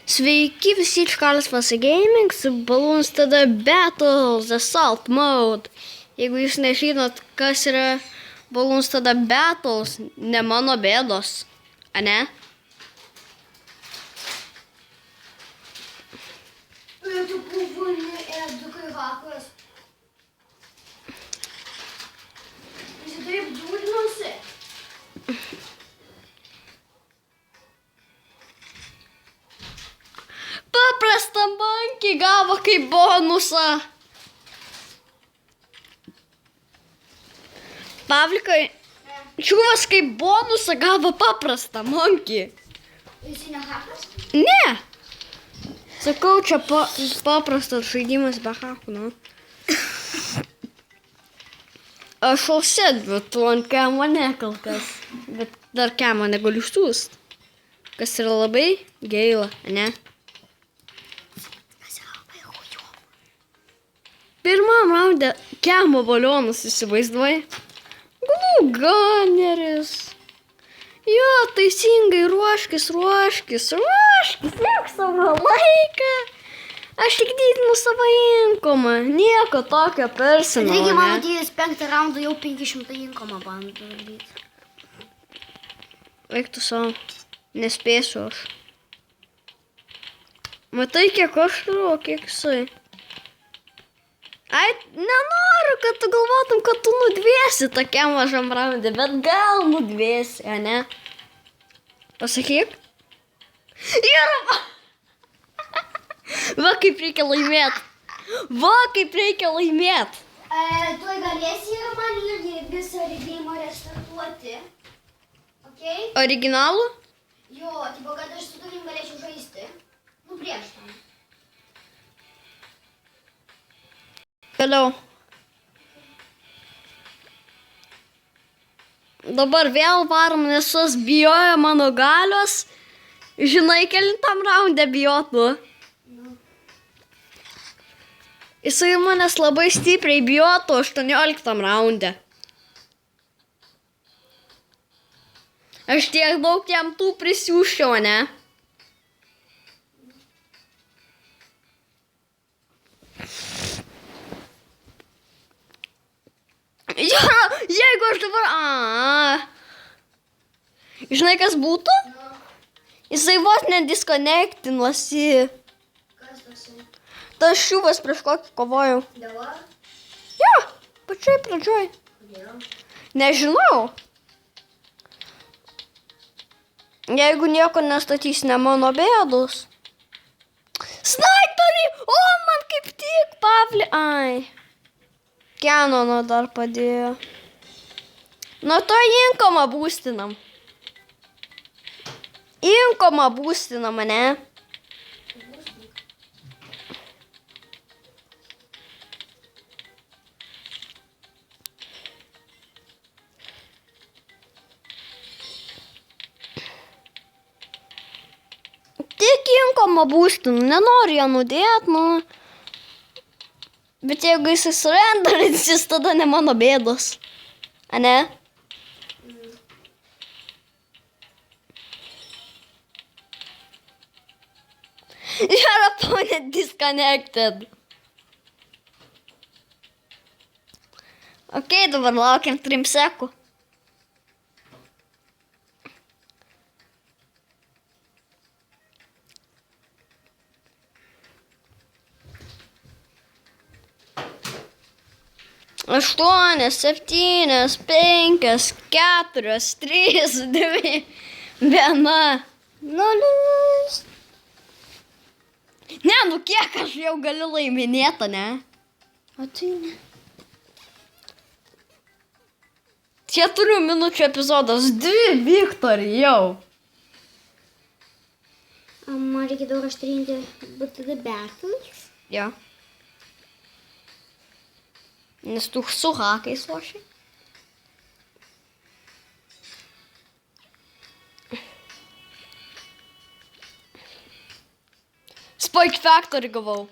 Sveiki visi iš Karlas Vasa Gaming, su Balloons tada Battles Assault Mode. Jeigu jūs nežinot, kas yra Balloons tada Battles, ne mano bėdos, ane? Tu buvo edukai hakas. Jis taip dūlinosi. Paprastą bankį gavo kaip bonusą. Pavlikai, čiūvas kaip bonusą gavo paprastą monkį. Jis ne hakas? Ne. Sakau, čia paprastas žaidimas be hakų, nu. Aš jau sėdviu, tu ant kemo nekalkas, bet dar kemo negaliu išsiųst. Kas yra labai gaila, ne? Pirmam raunde kemo balionus įsivaizduoji. Gluganeris. Jo, teisingai, ruoškis, liuk savo laiką. Aš tik didinu savo inkomą. Nieko tokio personalo, Reikia mano ne? dėjus 5 raundą jau 500 inkomą bandų daryti. Eik tu savo. Nespėsiu aš. Matai, kiek aš turiu, kiek jisai. Ai, nenoriu, kad tu galvotum, kad tu nudvėsi tokiam mažam raundė, bet gal nudvėsi, ne? Pasakyk. Ir va kaip reikia laimėt. Tu galėsi ir man irgi visą regėjimą restartuoti. Okay? Originalų? Jo, tipo, kad aš su tavim galėčiau žaisti. Nu, prieš tam. Toliau. Dabar vėl varom, nes tos bijojo mano galios. Žinai, kelintam raunde bijotų. Jisai manęs labai stipriai bijotų 18 raunde. Aš tiek daug jam tų prisiūščiau, ne? Ja, jeigu aš dabar... Žinai, kas būtų? Jisai vos nediskonektinuosi. Kas tasai? Tas šiuvas prieš kokį kovojau. Dabar? Ja, pačioj pradžioj. Kodėl? Nežinau. Jeigu nieko nestatys, ne mano bėdos. Snaiperį! O, man kaip tik, Pavli... Ai. Canono dar padėjo. Nu, to inkomą būstinam. Inkomą būstinam, ne? Tik inkomą būstinu, nenoriu ją nudėt, nu. Bet jeigu jisai surrendarinsis, tada ne mano bėdos. Ane? Yra ponė disconnected. Ok, dabar laukiam 3 sekų. Aštuonios, 7, 5, 4, 3, 2, 1. 0. Ne, nu kiek aš jau galiu laiminėti, ne? O tai ne. 4 minučių epizodas, 2 Viktorija jau. Man reikia daug aštrinti BTD Battles. Jo. Nes tu su hakais loši. Spike Factory gavau.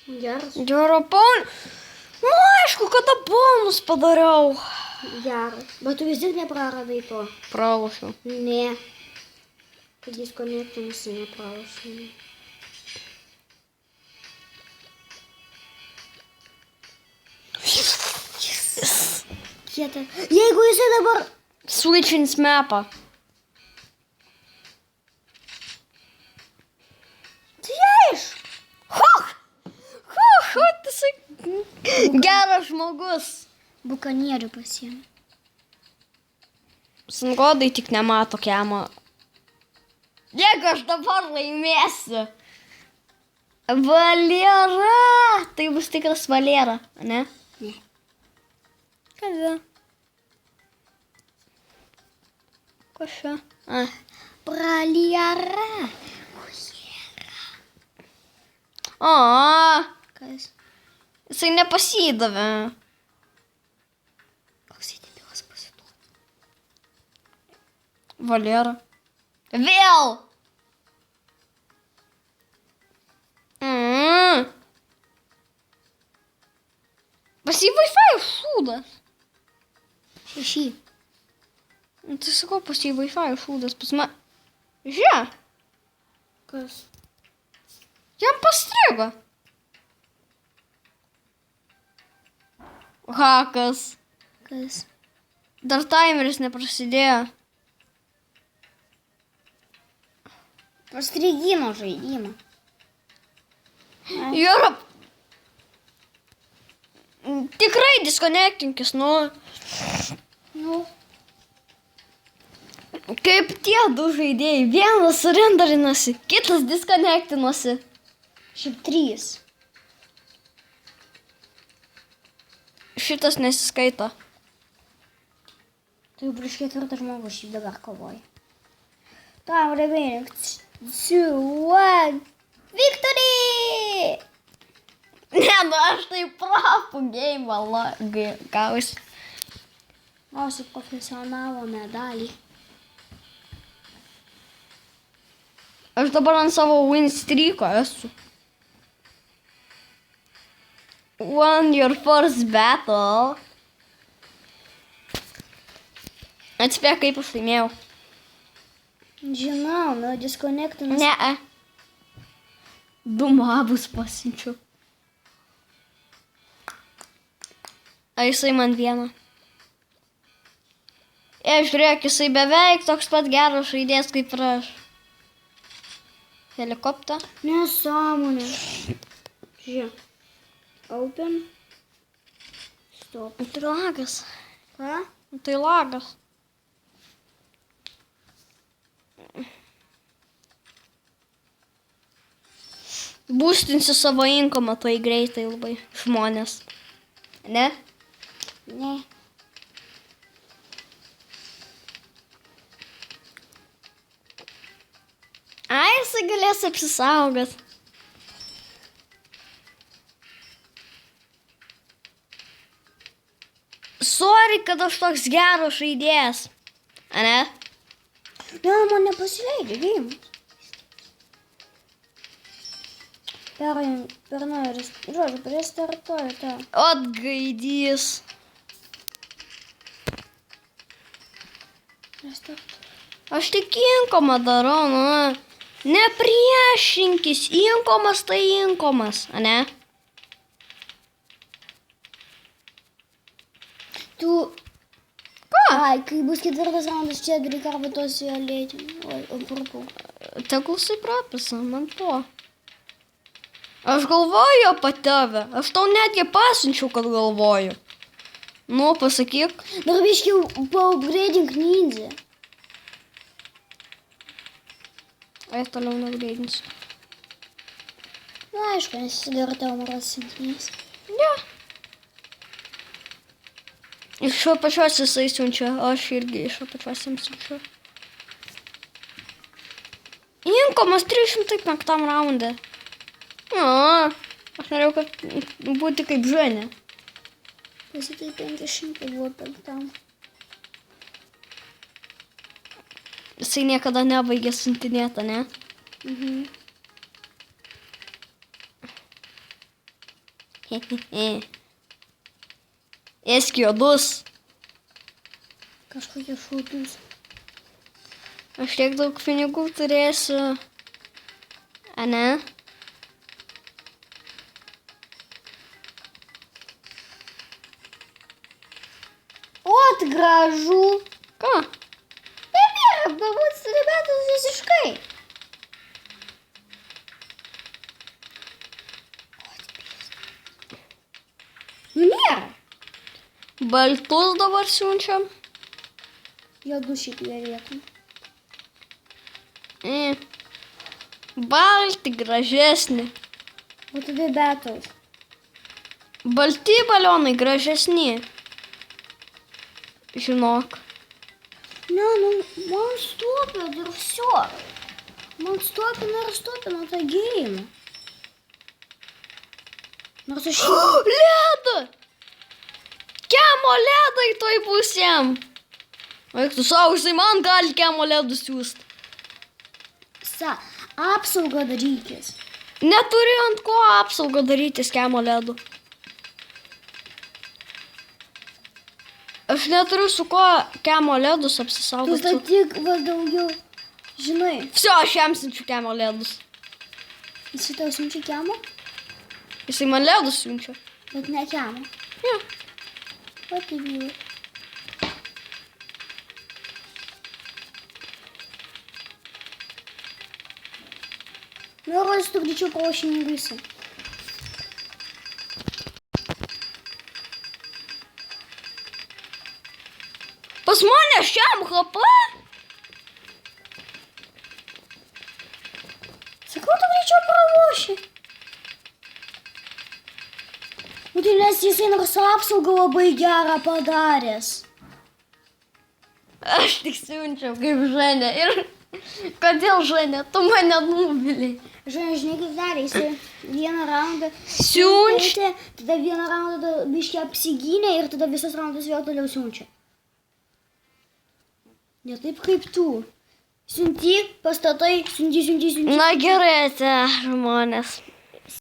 Geras. Gero pon. Nu, aišku, kada bonus padariau. Geras. Bet tu vis tiek nepraradai to. Pralošiau. Ne. Kad diskonektinusi nepralošiau. Kieta. Jeigu jisai dabar... Switchins mapą. Tai aiš. Jisai geras žmogus. Bukanierių pasiėmė. Sungodai tik nemato kiemo. Jeigu aš dabar laimėsiu. Valera. Tai bus tikras Valera, ne? Ne. Kada? Kas čia? A. Praliara. O, Kas? jisai nepasidavė. Koks įdėbilas pasiduoda. Valera. Vėl! Pas jį Wi-Fi šūdas. 6. Tai sakau, pas jį Wi-Fi šūdas. Pas ma... Žiūrėk. Kas? Jam pastrigo. Hakas. Kas? Dar timeris neprasidėjo. Pastrigimo žaidimą. Ir... Tikrai disconnectinkis, nu. Nu. Kaip tie du žaidėjai. Vienas surrendarinasi, kitas disconnectinosi. Šiaip 3. Šitas nesiskaito. Tai jau prieš 4 žmogų šiaip dabar kovoja. Time remaining 2, 1. Victory! Ne, nu aš tai prapų game gausiu. Gausiu profesionalo medalį. Aš dabar ant savo win streako esu. Won your first battle. Atspėk, kaip aš laimėjau. Žinau, nu disconnectinas. Ne. 2 mabus pasiunčiu. A jisai man vieną. Žiūrėk, jisai beveik toks pat geras žaidėjas kaip ir aš. Helikoptą. Nesąmonė. Žiūrėk. Open. Stop. Tai lagas. Ką? Tai lagas. Būstinsi savo inkomą, tai greitai labai žmonės. Ne? Ne. Ai, jisai galės apsisaugot. Sorry, kad aš toks geras žaidėjas. A ne? Ne, man nepasileidžia gėjimas. Per naują, žodžiu, restartuoju tą. Atgaidys. Restartuoju. Aš tik inkomą darau, nu. Nepriešinkis. Inkomas tai inkomas, a ne? Tu... Ką? Ai, kai bus 4 raundas, čia reikia arbatos į alėtį. Oi, purpau. Tegul jisai prapisa, man to. Aš galvoju apie tave. Aš tau netgi pasiunčiau, kad galvoju. Nu, pasakyk. Dar biškiau paupgradink ninja. Ai, toliau neupgradinsiu. Na, aišku, nes dar tau maras sintinės. Ne. Iš šio pačios jisai siunčia, aš irgi iš šio pačios jam siunčiu. Inkomas 305 raunde. Aš norėjau, kad būti kaip Ženė. Pasitai 500 buvo 5. Jisai niekada nebaigė siuntinėtą, ne? Mhm. Esk juodus. Kažkokie šūdus. Aš tiek daug pinigų turėsiu. A ne? От gražu. Ką? Taip yra, galbūt rebetos visiškai. Nu nėra. Baltus dabar siunčiam. Juodų šitie vietų. Balti gražesni. O tada betos. Balti balionai gražesni. Žinok. Ne, nu, man stopia ir все. Man stopina tą gėjimą. Nors aš... Ledą! Kemo ledai toj pusėm. Eik tu savo, jisai man gali kemo ledus siūst. Apsaugą darykis. Neturiu ant ko apsaugą darytis kemo ledų. Aš neturiu su ko kemo ledus Tu apsisaugoti. statyk va daugiau. Žinai, Vsio, aš jam siunčiu kemo ledus. jis tau siunčia kiamo, Jisai man ledus siunčia. bet ne kiamo. Ja. O tai vyru. Nu, ras tu greičiau praušinį visą. Pas mane šiam HP? Sakau, tu greičiau praloši. Nu, tai nes jisai nors apsaugą labai gerą padaręs. Aš tik siunčiau kaip Ženė. Ir kodėl Ženė, tu mane nuvilei. Žinai, kaip darė, jisai vieną raundą Siunč. siuntė, tada vieną raundą biškį apsigynė ir tada visas raundas vėl toliau siunčia. Ne taip kaip tu. Siunti, pastatai, siunti. Na gerai, žmonės.